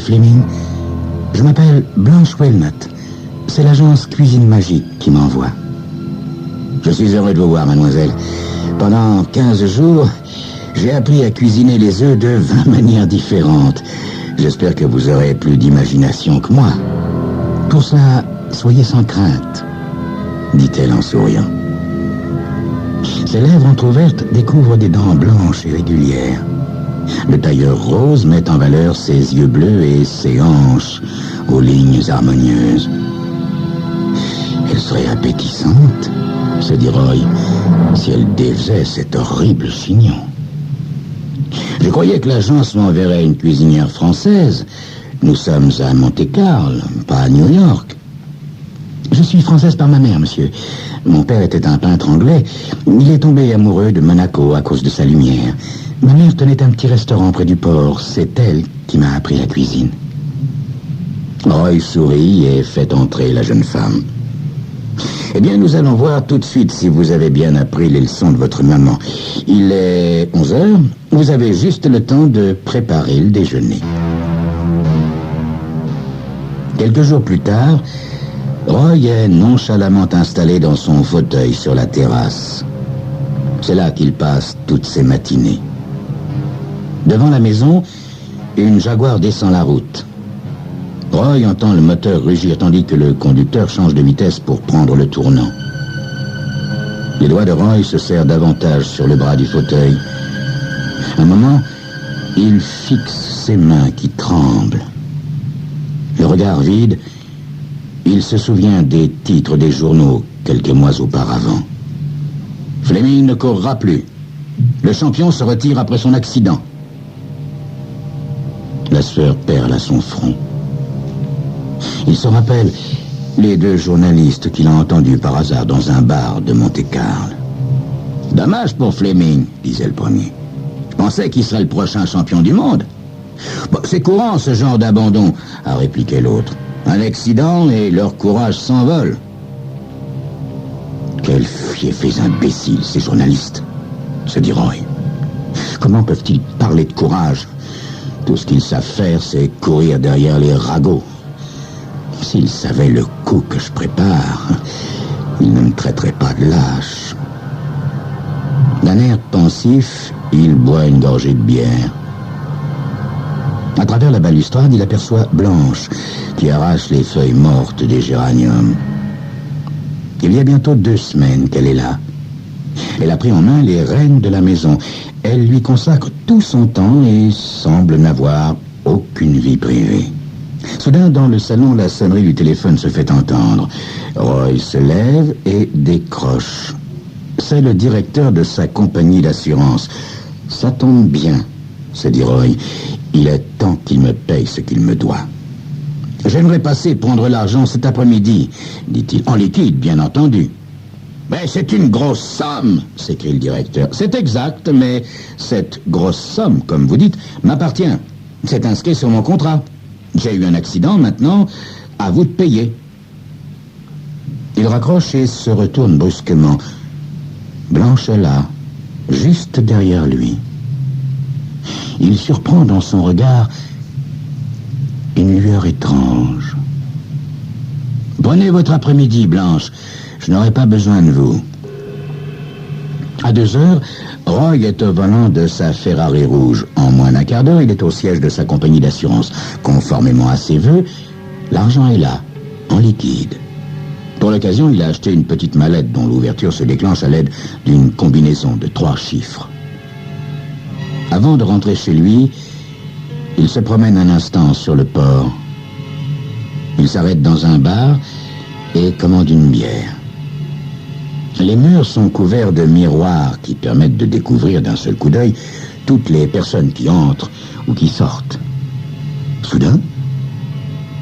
Fleming. Je m'appelle Blanche Walnut. C'est l'agence Cuisine Magique qui m'envoie. Je suis heureux de vous voir, mademoiselle. Pendant 15 jours, j'ai appris à cuisiner les œufs de 20 manières différentes. J'espère que vous aurez plus d'imagination que moi. Pour cela, soyez sans crainte, dit-elle en souriant. Ses lèvres entrouvertes découvrent des dents blanches et régulières. Le tailleur rose met en valeur ses yeux bleus et ses hanches aux lignes harmonieuses. Elle serait appétissante, se dit Roy, si elle défaisait cet horrible chignon. Je croyais que l'agence m'enverrait une cuisinière française. Nous sommes à Monte-Carlo, pas à New York. Je suis française par ma mère, monsieur. Mon père était un peintre anglais. Il est tombé amoureux de Monaco à cause de sa lumière. Ma mère tenait un petit restaurant près du port. C'est elle qui m'a appris la cuisine. Roy sourit et fait entrer la jeune femme. Eh bien, nous allons voir tout de suite si vous avez bien appris les leçons de votre maman. Il est 11 heures. Vous avez juste le temps de préparer le déjeuner. Quelques jours plus tard, Roy est nonchalamment installé dans son fauteuil sur la terrasse. C'est là qu'il passe toutes ses matinées. Devant la maison, une Jaguar descend la route. Roy entend le moteur rugir tandis que le conducteur change de vitesse pour prendre le tournant. Les doigts de Roy se serrent davantage sur le bras du fauteuil. Un moment, il fixe ses mains qui tremblent. Le regard vide, il se souvient des titres des journaux quelques mois auparavant. Fleming ne courra plus. Le champion se retire après son accident. La sueur perle à son front. Il se rappelle les deux journalistes qu'il a entendus par hasard dans un bar de Monte-Carlo. « Dommage pour Fleming, disait le premier. Je pensais qu'il serait le prochain champion du monde. »« Bon, c'est courant ce genre d'abandon, » a répliqué l'autre. « Un accident et leur courage s'envole. » Quels fiefs imbéciles, ces journalistes, se dit Roy. Comment peuvent-ils parler de courage? Tout ce qu'ils savent faire, c'est courir derrière les ragots. S'ils savaient le coup que je prépare, ils ne me traiteraient pas de lâche. D'un air pensif, il boit une gorgée de bière. À travers la balustrade, il aperçoit Blanche, qui arrache les feuilles mortes des géraniums. Il y a bientôt 2 semaines qu'elle est là. Elle a pris en main les rênes de la maison. Elle lui consacre tout son temps et semble n'avoir aucune vie privée. Soudain, dans le salon, la sonnerie du téléphone se fait entendre. Roy se lève et décroche. C'est le directeur de sa compagnie d'assurance. « Ça tombe bien, » se dit Roy. « Il est temps qu'il me paye ce qu'il me doit. »« J'aimerais passer prendre l'argent cet après-midi, » dit-il. « En liquide, bien entendu. »« Mais c'est une grosse somme, » s'écrie le directeur. « C'est exact, mais cette grosse somme, comme vous dites, m'appartient. C'est inscrit sur mon contrat. J'ai eu un accident, maintenant, à vous de payer. » Il raccroche et se retourne brusquement. Blanche est là, juste derrière lui. Il surprend dans son regard une lueur étrange. « Prenez votre après-midi, Blanche. Je n'aurai pas besoin de vous. » À 2 heures, Roy est au volant de sa Ferrari rouge. En moins d'un quart d'heure, il est au siège de sa compagnie d'assurance. Conformément à ses vœux, l'argent est là, en liquide. Pour l'occasion, il a acheté une petite mallette dont l'ouverture se déclenche à l'aide d'une combinaison de 3 chiffres. Avant de rentrer chez lui, il se promène un instant sur le port. Il s'arrête dans un bar et commande une bière. Les murs sont couverts de miroirs qui permettent de découvrir d'un seul coup d'œil toutes les personnes qui entrent ou qui sortent. Soudain,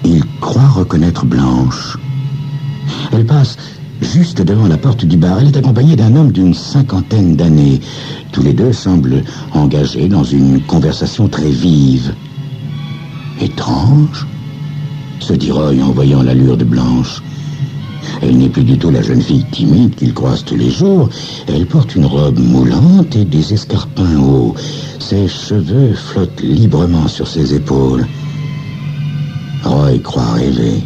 il croit reconnaître Blanche. Elle passe juste devant la porte du bar. Elle est accompagnée d'un homme d'une 50aine d'années. Tous les deux semblent engagés dans une conversation très vive. Étrange, se dit Roy en voyant l'allure de Blanche. Elle n'est plus du tout la jeune fille timide qu'il croise tous les jours. Elle porte une robe moulante et des escarpins hauts. Ses cheveux flottent librement sur ses épaules. Roy croit rêver.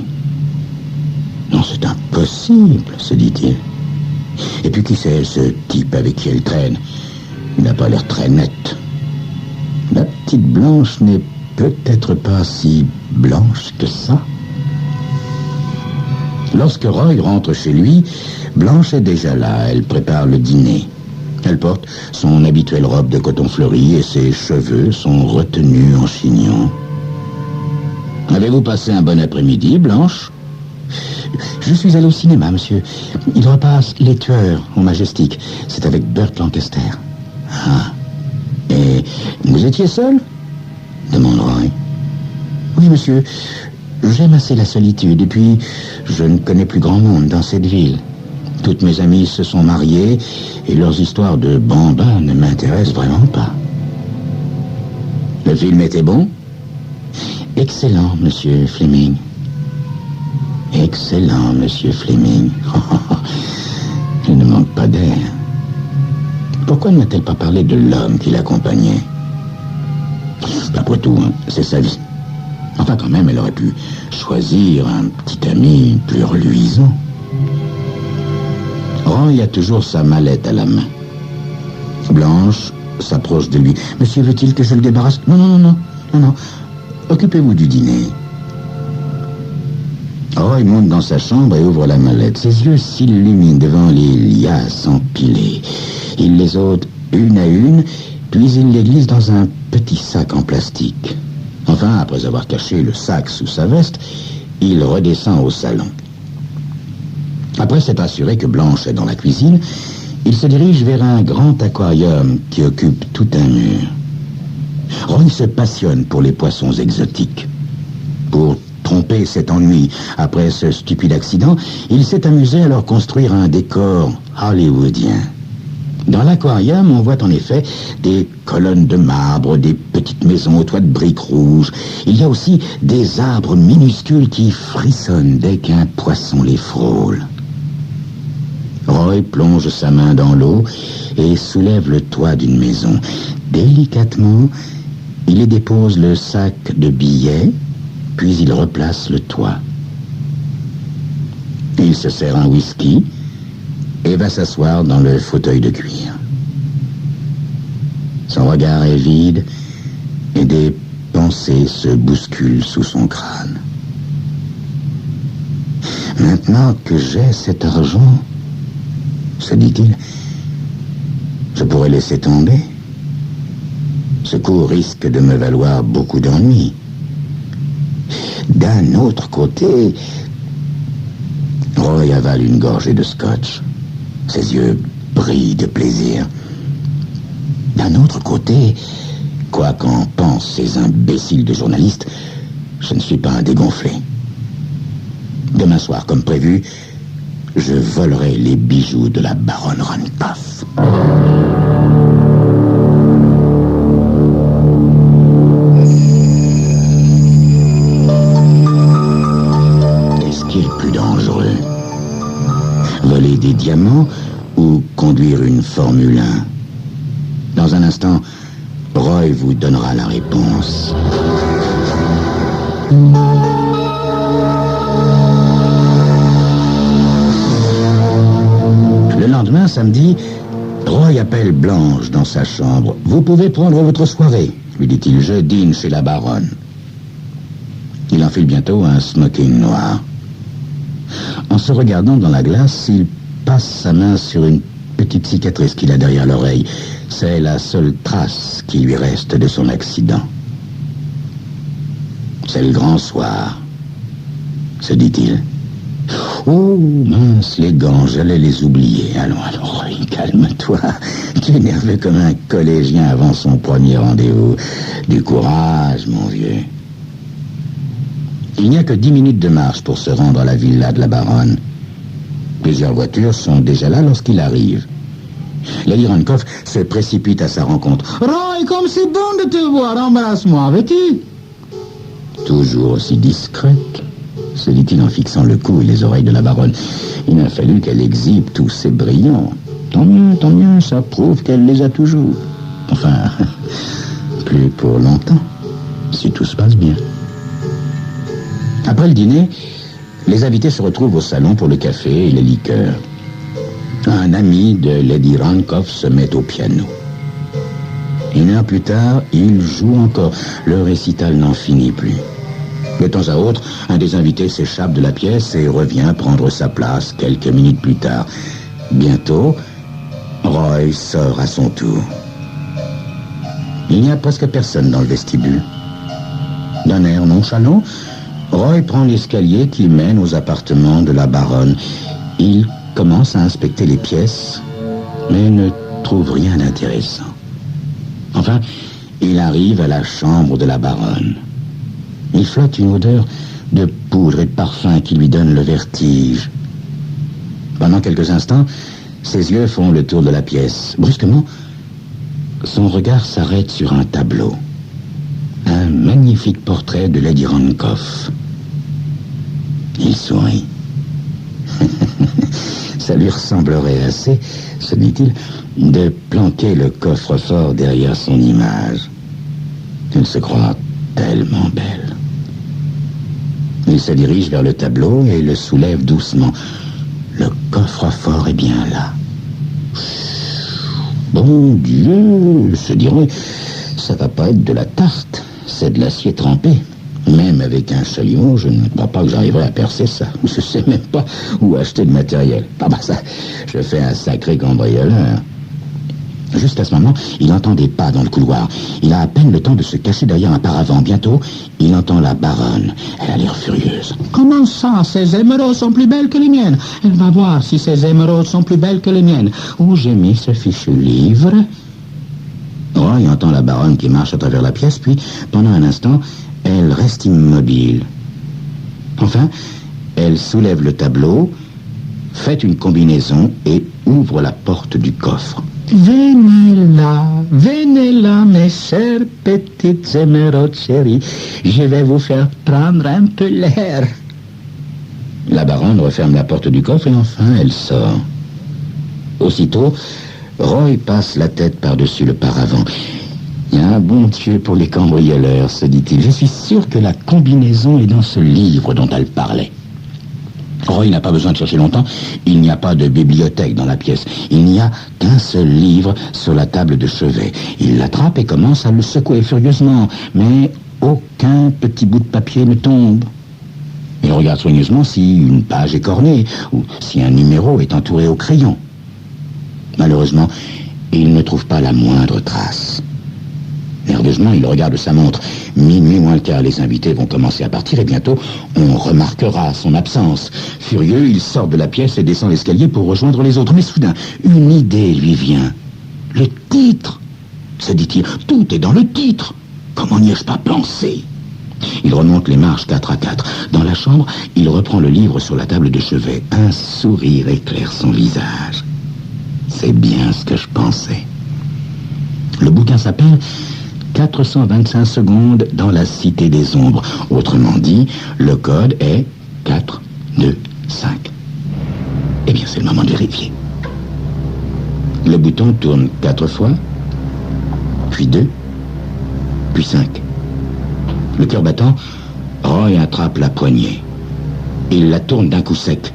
Non, c'est impossible, se dit-il. Et puis qui c'est, ce type avec qui elle traîne? Il n'a pas l'air très net. La petite Blanche n'est peut-être pas si blanche que ça. Lorsque Roy rentre chez lui, Blanche est déjà là. Elle prépare le dîner. Elle porte son habituelle robe de coton fleuri et ses cheveux sont retenus en chignon. « Avez-vous passé un bon après-midi, Blanche ?»« Je suis allé au cinéma, monsieur. Il repasse Les Tueurs au Majestic. C'est avec Burt Lancaster. »« Ah. Et vous étiez seul ?» demande Roy. « Oui, monsieur. J'aime assez la solitude et puis je ne connais plus grand monde dans cette ville. Toutes mes amies se sont mariées et leurs histoires de bambins ne m'intéressent vraiment pas. » « Le film était bon ?»« Excellent, monsieur Fleming. »« Excellent, monsieur Fleming. » Je ne manque pas d'air. Pourquoi ne m'a-t-elle pas parlé de l'homme qui l'accompagnait? Après tout, c'est sa vie. Enfin, quand même, elle aurait pu choisir un petit ami plus reluisant. Roy a toujours sa mallette à la main. Blanche s'approche de lui. « Monsieur veut-il que je le débarrasse ?»« Non. Occupez-vous du dîner. » Roy monte dans sa chambre et ouvre la mallette. Ses yeux s'illuminent devant les liasses empilées. Il les ôte une à une, puis il les glisse dans un petit sac en plastique. Enfin, après avoir caché le sac sous sa veste, il redescend au salon. Après s'être assuré que Blanche est dans la cuisine, il se dirige vers un grand aquarium qui occupe tout un mur. Roy se passionne pour les poissons exotiques. Pour tromper cet ennui après ce stupide accident, il s'est amusé à leur construire un décor hollywoodien. Dans l'aquarium, on voit en effet des colonnes de marbre, des petites maisons aux toits de briques rouges. Il y a aussi des arbres minuscules qui frissonnent dès qu'un poisson les frôle. Roy plonge sa main dans l'eau et soulève le toit d'une maison. Délicatement, il y dépose le sac de billets, puis il replace le toit. Il se sert un whisky et va s'asseoir dans le fauteuil de cuir. Son regard est vide et des pensées se bousculent sous son crâne. Maintenant que j'ai cet argent, se dit-il, je pourrais laisser tomber. Ce coup risque de me valoir beaucoup d'ennuis. D'un autre côté, Roy avale une gorgée de scotch. Ses yeux brillent de plaisir. D'un autre côté, quoi qu'en pensent ces imbéciles de journalistes, je ne suis pas un dégonflé. Demain soir, comme prévu, je volerai les bijoux de la baronne Ranpaff. Qu'est-ce qui est le plus dangereux? Voler des diamants ou conduire une Formule 1? Dans un instant, Roy vous donnera la réponse. Le lendemain, samedi, Roy appelle Blanche dans sa chambre. « Vous pouvez prendre votre soirée, » lui dit-il. « Je dîne chez la baronne. » Il enfile bientôt un smoking noir. En se regardant dans la glace, il passe sa main sur une petite cicatrice qu'il a derrière l'oreille. C'est la seule trace qui lui reste de son accident. C'est le grand soir, se dit-il. Oh, mince, les gants, j'allais les oublier. Allons, Roy, calme-toi. Tu es nerveux comme un collégien avant son premier rendez-vous. Du courage, mon vieux. Il n'y a que 10 minutes de marche pour se rendre à la villa de la baronne. Plusieurs voitures sont déjà là lorsqu'il arrive. Lady Rankoff se précipite à sa rencontre. « Roy, comme c'est bon de te voir, embrasse-moi, veux-tu » Toujours aussi discrète, se dit-il en fixant le cou et les oreilles de la baronne. Il a fallu qu'elle exhibe tous ses brillants. Tant mieux, ça prouve qu'elle les a toujours. Enfin, plus pour longtemps, si tout se passe bien. Après le dîner, les invités se retrouvent au salon pour le café et les liqueurs. Un ami de Lady Rankoff se met au piano. 1 heure plus tard, il joue encore. Le récital n'en finit plus. De temps à autre, un des invités s'échappe de la pièce et revient prendre sa place quelques minutes plus tard. Bientôt, Roy sort à son tour. Il n'y a presque personne dans le vestibule. D'un air nonchalant, Roy prend l'escalier qui mène aux appartements de la baronne. Il commence à inspecter les pièces, mais ne trouve rien d'intéressant. Enfin, il arrive à la chambre de la baronne. Il flotte une odeur de poudre et de parfum qui lui donne le vertige. Pendant quelques instants, ses yeux font le tour de la pièce. Brusquement, son regard s'arrête sur un tableau. Un magnifique portrait de Lady Rankoff. Il sourit. Ça lui ressemblerait assez, se dit-il, de planquer le coffre-fort derrière son image. Elle se croit tellement belle. Il se dirige vers le tableau et le soulève doucement. Le coffre-fort est bien là. Bon Dieu, se dirait, ça va pas être de la tarte, c'est de l'acier trempé. Même avec un chalumeau, je ne crois pas que j'arriverai à percer ça. Je sais même pas où acheter le matériel. Ah bah ça, je fais un sacré cambrioleur. Juste à ce moment, il entend des pas dans le couloir. Il a à peine le temps de se cacher derrière un paravent. Bientôt, il entend la baronne. Elle a l'air furieuse. « Comment ça, ces émeraudes sont plus belles que les miennes? Elle va voir si ces émeraudes sont plus belles que les miennes. Où j'ai mis ce fichu livre ?» Roy entend la baronne qui marche à travers la pièce, puis, pendant un instant, elle reste immobile. Enfin, elle soulève le tableau, fait une combinaison et ouvre la porte du coffre. « Venez là, mes chères petites émeraudes chéries. Je vais vous faire prendre un peu l'air. » La baronne referme la porte du coffre et enfin elle sort. Aussitôt, Roy passe la tête par-dessus le paravent. Il y a un bon Dieu pour les cambrioleurs, se dit-il. Je suis sûr que la combinaison est dans ce livre dont elle parlait. Roy n'a pas besoin de chercher longtemps. Il n'y a pas de bibliothèque dans la pièce. Il n'y a qu'un seul livre sur la table de chevet. Il l'attrape et commence à le secouer furieusement. Mais aucun petit bout de papier ne tombe. Il regarde soigneusement si une page est cornée ou si un numéro est entouré au crayon. Malheureusement, il ne trouve pas la moindre trace. Nerveusement, il regarde sa montre. 00:15, les invités vont commencer à partir et bientôt, on remarquera son absence. Furieux, il sort de la pièce et descend l'escalier pour rejoindre les autres. Mais soudain, une idée lui vient. Le titre, se dit-il. Tout est dans le titre. Comment n'y ai-je pas pensé? Il remonte les marches 4 à 4. Dans la chambre, il reprend le livre sur la table de chevet. Un sourire éclaire son visage. C'est bien ce que je pensais. Le bouquin s'appelle 425 secondes dans la cité des ombres. Autrement dit, le code est 4, 2, 5. Eh bien, c'est le moment de vérifier. Le bouton tourne 4 fois, puis 2, puis 5. Le cœur battant, Roy attrape la poignée. Il la tourne d'un coup sec.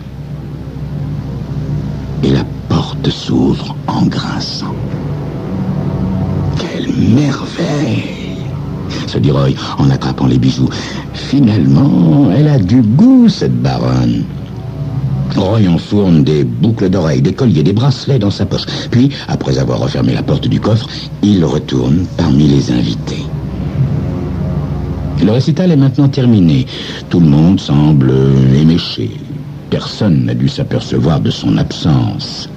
Et la porte s'ouvre en grinçant. Quelle merveille! Se dit Roy en attrapant les bijoux. Finalement, elle a du goût, cette baronne. Roy enfourne des boucles d'oreilles, des colliers, des bracelets dans sa poche. Puis, après avoir refermé la porte du coffre, il retourne parmi les invités. Le récital est maintenant terminé. Tout le monde semble éméché. Personne n'a dû s'apercevoir de son absence.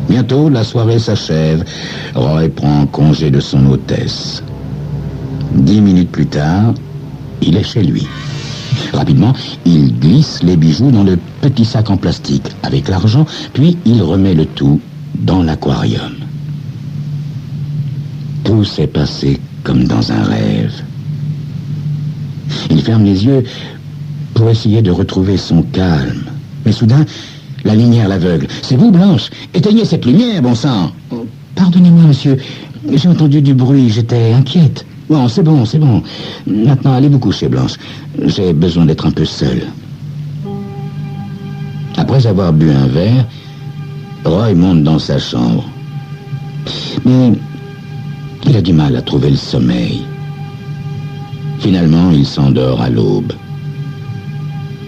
Bientôt, la soirée s'achève. Roy prend congé de son hôtesse. 10 minutes plus tard, il est chez lui. Rapidement, il glisse les bijoux dans le petit sac en plastique avec l'argent, puis il remet le tout dans l'aquarium. Tout s'est passé comme dans un rêve. Il ferme les yeux pour essayer de retrouver son calme. Mais soudain, la lumière l'aveugle. « C'est vous, Blanche? Éteignez cette lumière, bon sang !»« Pardonnez-moi, monsieur. J'ai entendu du bruit, j'étais inquiète. » Bon, c'est bon, c'est bon. Maintenant, allez vous coucher, Blanche. J'ai besoin d'être un peu seul. Après avoir bu un verre, Roy monte dans sa chambre. Mais il a du mal à trouver le sommeil. Finalement, il s'endort à l'aube.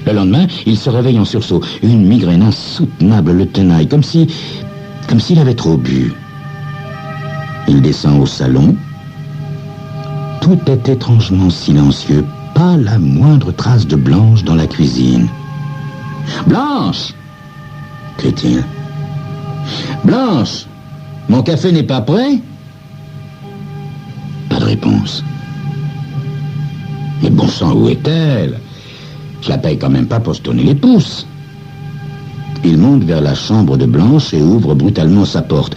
Le lendemain, il se réveille en sursaut. Une migraine insoutenable le tenaille, comme s'il avait trop bu. Il descend au salon. Tout est étrangement silencieux. Pas la moindre trace de Blanche dans la cuisine. « Blanche !» crie-t-il. « Blanche, mon café n'est pas prêt ?» Pas de réponse. Mais bon sang, où est-elle? Je la paye quand même pas pour se tourner les pouces. Il monte vers la chambre de Blanche et ouvre brutalement sa porte.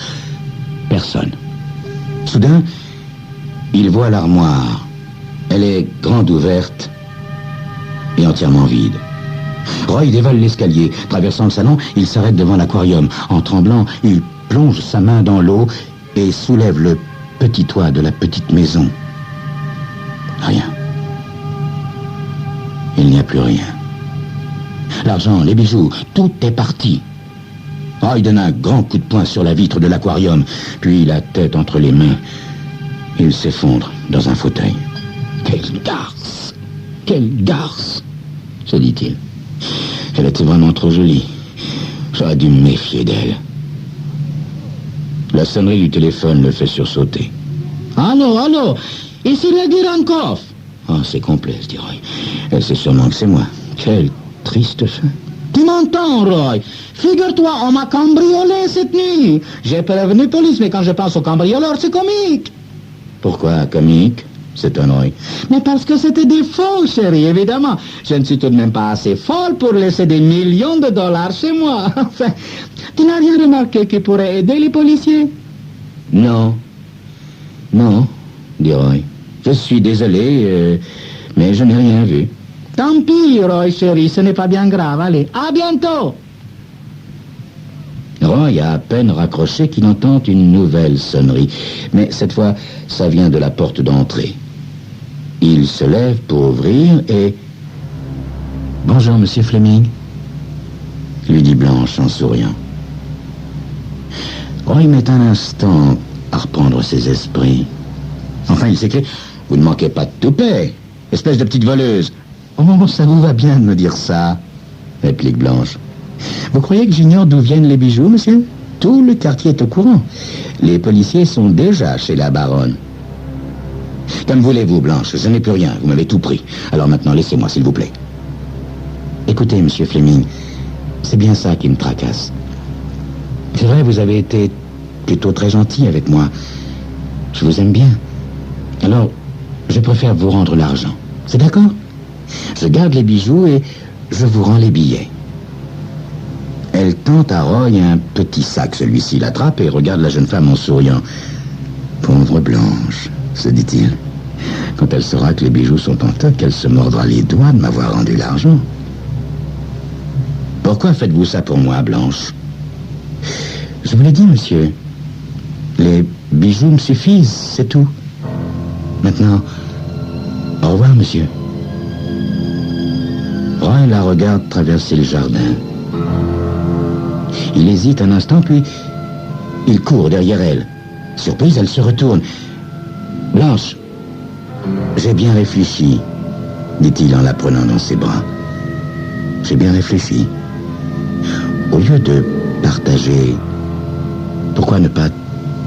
Personne. Soudain, il voit l'armoire. Elle est grande ouverte et entièrement vide. Roy dévale l'escalier. Traversant le salon, il s'arrête devant l'aquarium. En tremblant, il plonge sa main dans l'eau et soulève le petit toit de la petite maison. Rien. Il n'y a plus rien. L'argent, les bijoux, tout est parti. Roy donne un grand coup de poing sur la vitre de l'aquarium, puis la tête entre les mains. Il s'effondre dans un fauteuil. « Quelle garce! Quelle garce !» se dit-il. Elle était vraiment trop jolie. J'aurais dû me méfier d'elle. La sonnerie du téléphone le fait sursauter. « Allô, allô, ici le Dirankov !»« Oh, c'est complet, se dit Roy. Elle sait sûrement que c'est moi. Quelle triste fin. »« Tu m'entends, Roy? Figure-toi, on m'a cambriolé cette nuit. J'ai prévenu police, mais quand je pense au cambrioleur, c'est comique. »« Pourquoi comique ?» s'étonne Roy. « Mais parce que c'était des faux, chérie, évidemment. Je ne suis tout de même pas assez folle pour laisser des millions de dollars chez moi. Enfin, tu n'as rien remarqué qui pourrait aider les policiers? »« Non. Non, dit Roy. Je suis désolé, mais je n'ai rien vu. »« Tant pis, Roy, chérie, ce n'est pas bien grave. Allez, à bientôt !» Roy a à peine raccroché qu'il entend une nouvelle sonnerie. Mais cette fois, ça vient de la porte d'entrée. Il se lève pour ouvrir et... « Bonjour, monsieur Fleming, » lui dit Blanche en souriant. Roy met un instant à reprendre ses esprits. Enfin, il s'écrie « Vous ne manquez pas de toupet, espèce de petite voleuse. »« Oh, ça vous va bien de me dire ça, » réplique Blanche. « Vous croyez que j'ignore d'où viennent les bijoux, monsieur? Tout le quartier est au courant. Les policiers sont déjà chez la baronne. »« Comme voulez-vous, Blanche, je n'ai plus rien, vous m'avez tout pris. Alors maintenant, laissez-moi, s'il vous plaît. » Écoutez, monsieur Fleming, c'est bien ça qui me tracasse. C'est vrai, vous avez été plutôt très gentil avec moi. Je vous aime bien. Alors, je préfère vous rendre l'argent. C'est d'accord? Je garde les bijoux et je vous rends les billets. Elle tend à Roy un petit sac. Celui-ci l'attrape et regarde la jeune femme en souriant. « Pauvre Blanche, » se dit-il. « Quand elle saura que les bijoux sont en toc, elle se mordra les doigts de m'avoir rendu l'argent. »« Pourquoi faites-vous ça pour moi, Blanche ?»« Je vous l'ai dit, monsieur. Les bijoux me suffisent, c'est tout. Maintenant, au revoir, monsieur. » Roy la regarde traverser le jardin. Il hésite un instant, puis il court derrière elle. Surprise, elle se retourne. « Blanche, j'ai bien réfléchi, » dit-il en la prenant dans ses bras. « J'ai bien réfléchi. Au lieu de partager, pourquoi ne pas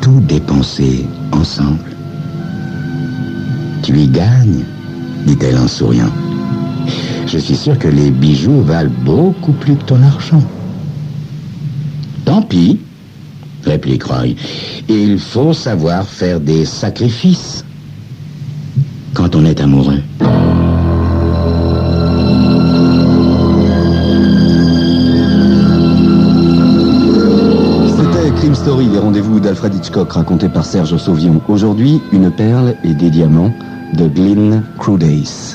tout dépenser ensemble? »« Tu y gagnes, » dit-elle en souriant. « Je suis sûr que les bijoux valent beaucoup plus que ton argent. » « Tant pis, » réplique Roy. « Il faut savoir faire des sacrifices quand on est amoureux. » C'était Crime Story, les rendez-vous d'Alfred Hitchcock racontés par Serge Sauvion. Aujourd'hui, Une perle et des diamants de Glyn Crewdale.